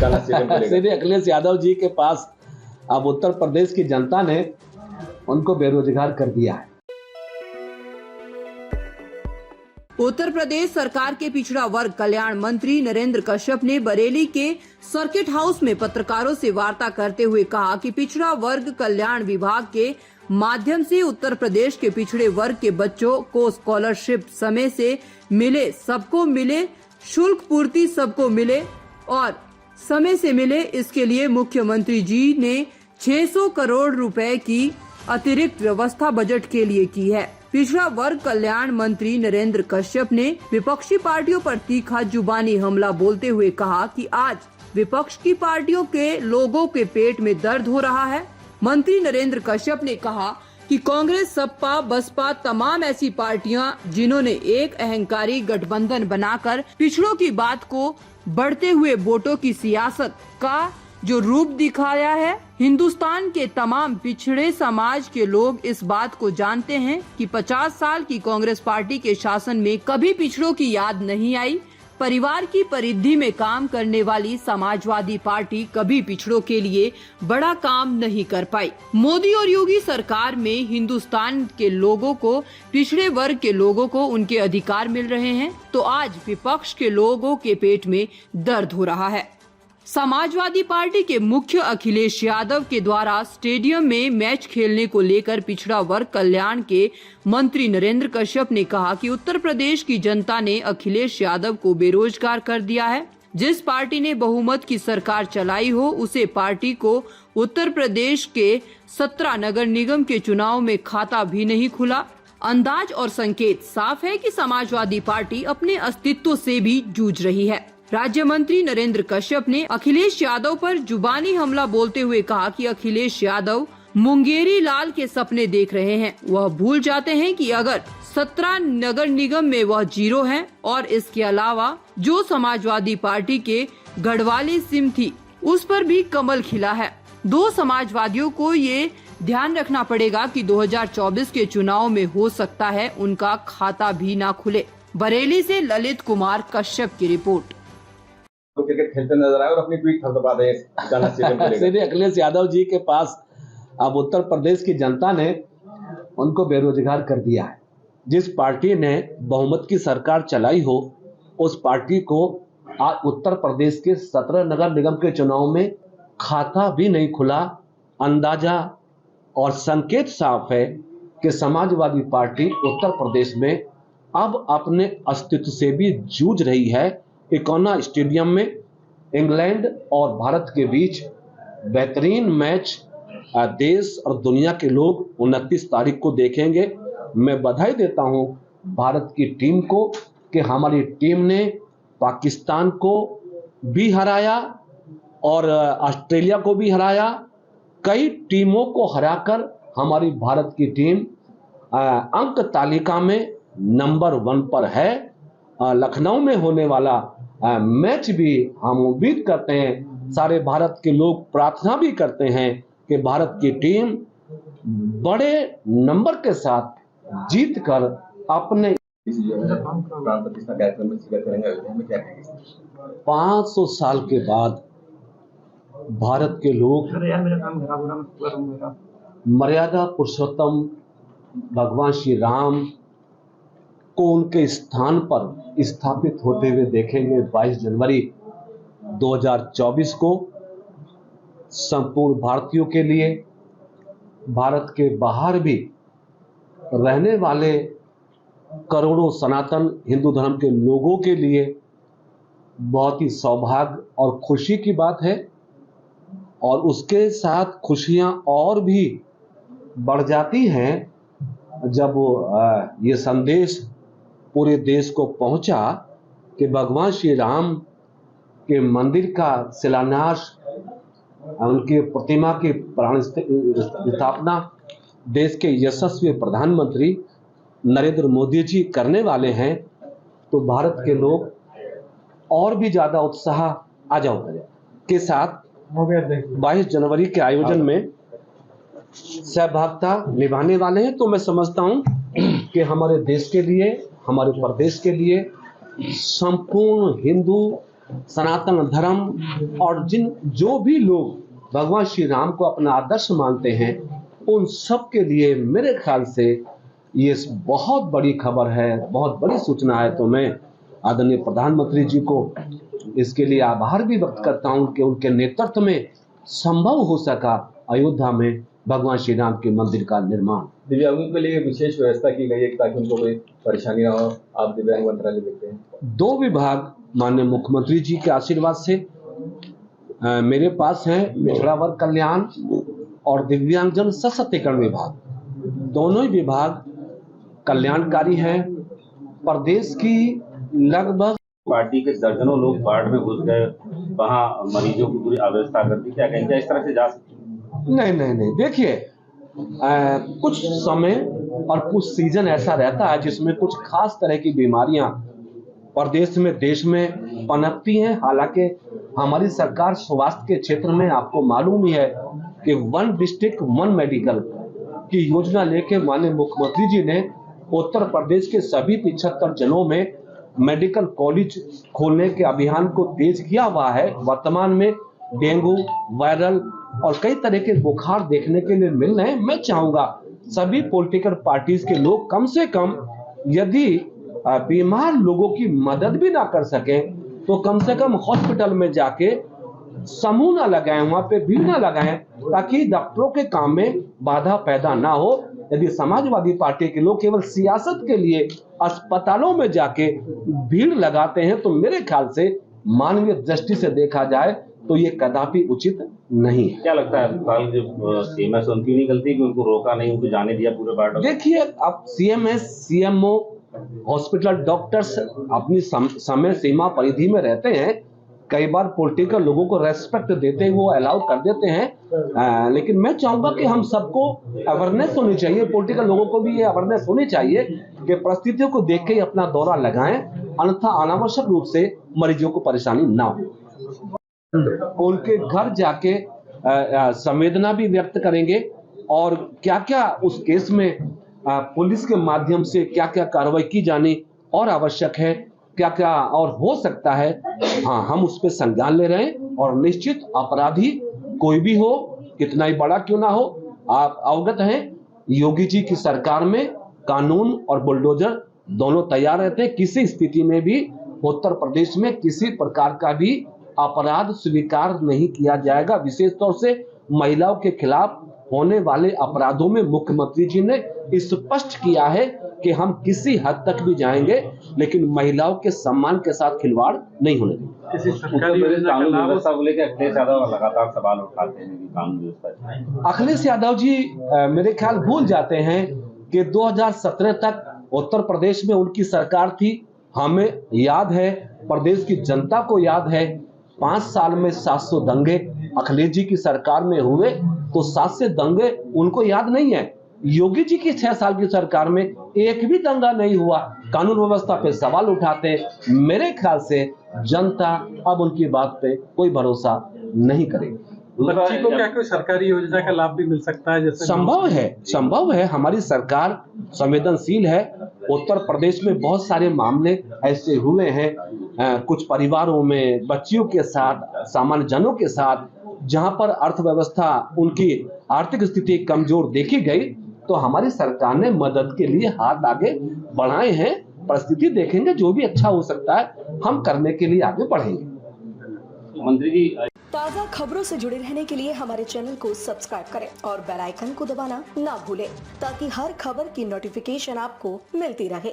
सीधे अखिलेश यादव जी के पास अब उत्तर प्रदेश की जनता ने उनको बेरोजगार कर दिया है। उत्तर प्रदेश सरकार के पिछड़ा वर्ग कल्याण मंत्री नरेंद्र कश्यप ने बरेली के सर्किट हाउस में पत्रकारों से वार्ता करते हुए कहा कि पिछड़ा वर्ग कल्याण विभाग के माध्यम से उत्तर प्रदेश के पिछड़े वर्ग के बच्चों को स्कॉलरशिप समय से मिले, सबको मिले, शुल्क पूर्ति सबको मिले और समय से मिले। इसके लिए मुख्यमंत्री जी ने 600 करोड़ रुपए की अतिरिक्त व्यवस्था बजट के लिए की है। पिछड़ा वर्ग कल्याण मंत्री नरेंद्र कश्यप ने विपक्षी पार्टियों पर तीखा जुबानी हमला बोलते हुए कहा कि आज विपक्ष की पार्टियों के लोगों के पेट में दर्द हो रहा है। मंत्री नरेंद्र कश्यप ने कहा कि कांग्रेस, सपा, बसपा तमाम ऐसी पार्टियां जिन्होंने एक अहंकारी गठबंधन बनाकर पिछड़ों की बात को बढ़ते हुए वोटों की सियासत का जो रूप दिखाया है, हिंदुस्तान के तमाम पिछड़े समाज के लोग इस बात को जानते हैं कि 50 साल की कांग्रेस पार्टी के शासन में कभी पिछड़ों की याद नहीं आई। परिवार की परिधि में काम करने वाली समाजवादी पार्टी कभी पिछड़ों के लिए बड़ा काम नहीं कर पाई। मोदी और योगी सरकार में हिंदुस्तान के लोगों को, पिछड़े वर्ग के लोगों को उनके अधिकार मिल रहे हैं, तो आज विपक्ष के लोगों के पेट में दर्द हो रहा है। समाजवादी पार्टी के मुख्य अखिलेश यादव के द्वारा स्टेडियम में मैच खेलने को लेकर पिछड़ा वर्ग कल्याण के मंत्री नरेंद्र कश्यप ने कहा कि उत्तर प्रदेश की जनता ने अखिलेश यादव को बेरोजगार कर दिया है। जिस पार्टी ने बहुमत की सरकार चलाई हो, उसे पार्टी को उत्तर प्रदेश के 17 नगर निगम के चुनाव में खाता भी नहीं खुला। अंदाज और संकेत साफ है कि समाजवादी पार्टी अपने अस्तित्व से भी जूझ रही है। राज्य मंत्री नरेंद्र कश्यप ने अखिलेश यादव पर जुबानी हमला बोलते हुए कहा कि अखिलेश यादव मुंगेरी लाल के सपने देख रहे हैं। वह भूल जाते हैं कि अगर 17 नगर निगम में वह 0 हैं और इसके अलावा जो समाजवादी पार्टी के गढ़वाली सिम थी उस पर भी कमल खिला है। दो समाजवादियों को ये ध्यान रखना पड़ेगा कि 2024 के चुनाव में हो सकता है उनका खाता भी ना खुले। बरेली से ललित कुमार कश्यप की रिपोर्ट। तो क्रिकेट खेलते नजर आए और अपनी ट्वीट थपथपा रहे सीधे अखिलेश यादव जी के पास अब उत्तर प्रदेश की जनता ने उनको बेरोजगार कर दिया है। जिस पार्टी ने बहुमत की सरकार चलाई हो, उस पार्टी को आज उत्तर प्रदेश के 17 नगर निगम के चुनाव में खाता भी नहीं खुला। अंदाजा और संकेत साफ है कि समाजवादी पार्टी उत्तर प्रदेश में अब अपने अस्तित्व से भी जूझ रही है। इकोना स्टेडियम में इंग्लैंड और भारत के बीच बेहतरीन मैच देश और दुनिया के लोग 29 तारीख को देखेंगे। मैं बधाई देता हूं भारत की टीम को कि हमारी टीम ने पाकिस्तान को भी हराया और ऑस्ट्रेलिया को भी हराया। कई टीमों को हराकर हमारी भारत की टीम अंक तालिका में नंबर 1 पर है। लखनऊ में होने वाला मैच भी हम उम्मीद करते हैं, सारे भारत के लोग प्रार्थना भी करते हैं कि भारत की टीम बड़े नंबर के साथ जीत कर अपने 500 साल के बाद भारत के लोग मर्यादा पुरुषोत्तम भगवान श्री राम को उनके स्थान पर स्थापित होते हुए देखेंगे। 22 जनवरी 2024 को संपूर्ण भारतीयों के लिए, भारत के बाहर भी रहने वाले करोड़ों सनातन हिंदू धर्म के लोगों के लिए बहुत ही सौभाग्य और खुशी की बात है। और उसके साथ खुशियां और भी बढ़ जाती हैं जब ये संदेश पूरे देश को पहुंचा कि भगवान श्री राम के मंदिर का शिलान्यास, उनकी प्रतिमा की प्राण स्थापना देश के यशस्वी प्रधानमंत्री नरेंद्र मोदी जी करने वाले हैं, तो भारत के लोग और भी ज्यादा उत्साह आ जाओ के साथ 22 जनवरी के आयोजन में सहभागिता निभाने वाले हैं। तो मैं समझता हूं कि हमारे देश के लिए, हमारे प्रदेश के लिए, संपूर्ण हिंदू सनातन धर्म और जो भी लोग भगवान श्री राम को अपना आदर्श मानते हैं, उन सब के लिए मेरे ख्याल से ये बहुत बड़ी खबर है, बहुत बड़ी सूचना है। तो मैं आदरणीय प्रधानमंत्री जी को इसके लिए आभार भी व्यक्त करता हूं कि उनके नेतृत्व में संभव हो सका अयोध्या में भगवान श्री राम के मंदिर का निर्माण। दिव्यांगों के लिए विशेष व्यवस्था की गई है ताकि उनको कोई परेशानी ना हो। आप दिव्यांग मंत्रालय देखते हैं 2 विभाग माननीय मुख्यमंत्री जी के आशीर्वाद से मेरे पास है, पिछड़ा वर्ग कल्याण और दिव्यांगजन सशक्तिकरण विभाग। दोनों ही विभाग कल्याणकारी हैं। प्रदेश की लगभग पार्टी के दर्जनों लोग बाढ़ में घुस गए, वहां मरीजों की पूरी अव्यवस्था कर दी, क्या कहें, क्या इस तरह से जा सकती? नहीं, देखिए कुछ समय और कुछ सीजन ऐसा रहता है जिसमें कुछ खास तरह की बीमारियां प्रदेश में, देश में पनपती हैं। हालांकि हमारी सरकार स्वास्थ्य के क्षेत्र में, आपको मालूम ही है कि 1 डिस्ट्रिक्ट 1 मेडिकल की योजना लेके माननीय मुख्यमंत्री जी ने उत्तर प्रदेश के सभी 75 जिलों में मेडिकल कॉलेज खोलने के अभियान को तेज किया हुआ है। वर्तमान में डेंगू, वायरल और कई तरह के बुखार देखने के लिए मिल रहे हैं। मैं चाहूंगा सभी पॉलिटिकल पार्टीज के लोग कम से कम यदि बीमार लोगों की मदद भी ना कर सकें तो कम से कम हॉस्पिटल में जाके समूह ना लगाएं, वहां पे भीड़ ना लगाएं, ताकि डॉक्टरों के काम में बाधा पैदा ना हो। यदि समाजवादी पार्टी के लोग केवल सियासत के लिए अस्पतालों में जाके भीड़ लगाते हैं तो मेरे ख्याल से मानवीय दृष्टि से देखा जाए तो ये कदापि उचित नहीं है। क्या लगता है अस्पताल जो सीएमएस उनकी नहीं गलती कि उनको रोका नहीं, उनको जाने दिया पूरे बाढ़? देखिए, अब सीएमएस, सीएमओ, हॉस्पिटल डॉक्टर्स अपनी समय सीमा परिधि में रहते हैं। कई बार पॉलिटिकल लोगों को रेस्पेक्ट देते हैं, वो अलाउ कर देते हैं, लेकिन मैं चाहूंगा कि हम सबको अवेयरनेस होनी चाहिए, पॉलिटिकल लोगों को भी ये अवेयरनेस होनी चाहिए कि परिस्थितियों को देख के ही अपना दौरा लगाएं, अन्यथा अनावश्यक रूप से मरीजों को परेशानी ना हो। उनके घर जाके संवेदना भी व्यक्त करेंगे और क्या क्या उस केस में पुलिस के माध्यम से क्या क्या कार्रवाई की जानी और आवश्यक है, क्या क्या और हो सकता है, हाँ, हम उस पर संज्ञान ले रहे हैं। और निश्चित अपराधी कोई भी हो, कितना ही बड़ा क्यों ना हो, आप अवगत हैं योगी जी की सरकार में कानून और बुलडोजर दोनों तैयार रहते हैं। किसी स्थिति में भी उत्तर प्रदेश में किसी प्रकार का भी अपराध स्वीकार नहीं किया जाएगा। विशेष तौर से महिलाओं के खिलाफ होने वाले अपराधों में मुख्यमंत्री जी ने स्पष्ट किया है कि हम किसी हद तक भी जाएंगे, लेकिन महिलाओं के सम्मान के साथ खिलवाड़ नहीं होने देंगे। किसी सरकारी कानून व्यवस्था को लेकर अखिलेश यादव लगातार सवाल उठाते हैं कि कानून व्यवस्था। अखिलेश यादव जी मेरे ख्याल भूल जाते हैं कि 2017 तक उत्तर प्रदेश में उनकी सरकार थी। हमें याद है, प्रदेश की जनता को याद है, 5 साल में 700 दंगे अखिलेश जी की सरकार में हुए, तो 700 दंगे उनको याद नहीं है। योगी जी की 6 साल की सरकार में एक भी दंगा नहीं हुआ। कानून व्यवस्था पे सवाल उठाते, मेरे ख्याल से जनता अब उनकी बात पे कोई भरोसा नहीं करेगी। बच्ची को क्या कोई सरकारी योजना का लाभ भी मिल सकता है? जैसे संभव है। हमारी सरकार संवेदनशील है। उत्तर प्रदेश में बहुत सारे मामले ऐसे हुए हैं, कुछ परिवारों में बच्चियों के साथ, सामान्य जनों के साथ, जहां पर अर्थव्यवस्था, उनकी आर्थिक स्थिति कमजोर देखी गई, तो हमारी सरकार ने मदद के लिए हाथ आगे बढ़ाए हैं। परिस्थिति देखेंगे, जो भी अच्छा हो सकता है हम करने के लिए आगे बढ़ेंगे। मंत्री जी, ताज़ा खबरों से जुड़े रहने के लिए हमारे चैनल को सब्सक्राइब करें और बेल आइकन को दबाना ना भूलें, ताकि हर खबर की नोटिफिकेशन आपको मिलती रहे।